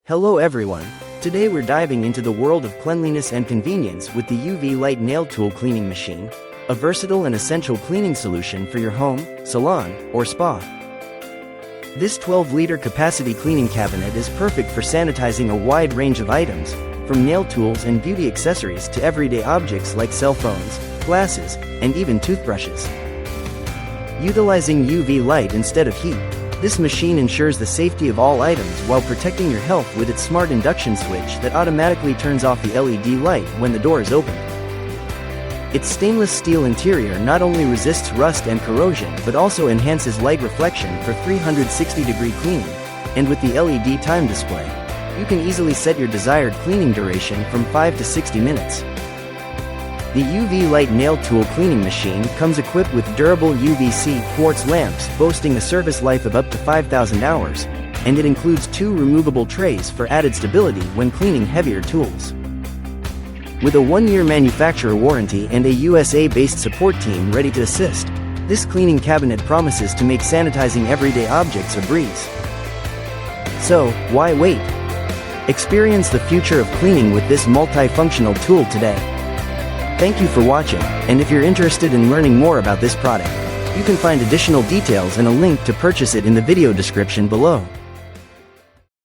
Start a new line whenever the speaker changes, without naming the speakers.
Hello everyone. Today we're diving into the world of cleanliness and convenience with the UV Light Nail Tool Cleaning Machine, a versatile and essential cleaning solution for your home, salon, or spa. This 12-liter capacity cleaning cabinet is perfect for sanitizing a wide range of items, from nail tools and beauty accessories to everyday objects like cell phones, glasses, and even toothbrushes. Utilizing UV light instead of heat, this machine ensures the safety of all items while protecting your health with its smart induction switch that automatically turns off the LED light when the door is opened. Its stainless steel interior not only resists rust and corrosion but also enhances light reflection for 360-degree cleaning, and with the LED time display, you can easily set your desired cleaning duration from 5 to 60 minutes. The UV Light Nail Tool Cleaning Machine comes equipped with durable UVC quartz lamps boasting a service life of up to 5,000 hours, and it includes 2 removable trays for added stability when cleaning heavier tools. With a 1-year manufacturer warranty and a USA-based support team ready to assist, this cleaning cabinet promises to make sanitizing everyday objects a breeze. So, why wait? Experience the future of cleaning with this multifunctional tool today. Thank you for watching, and if you're interested in learning more about this product, you can find additional details and a link to purchase it in the video description below.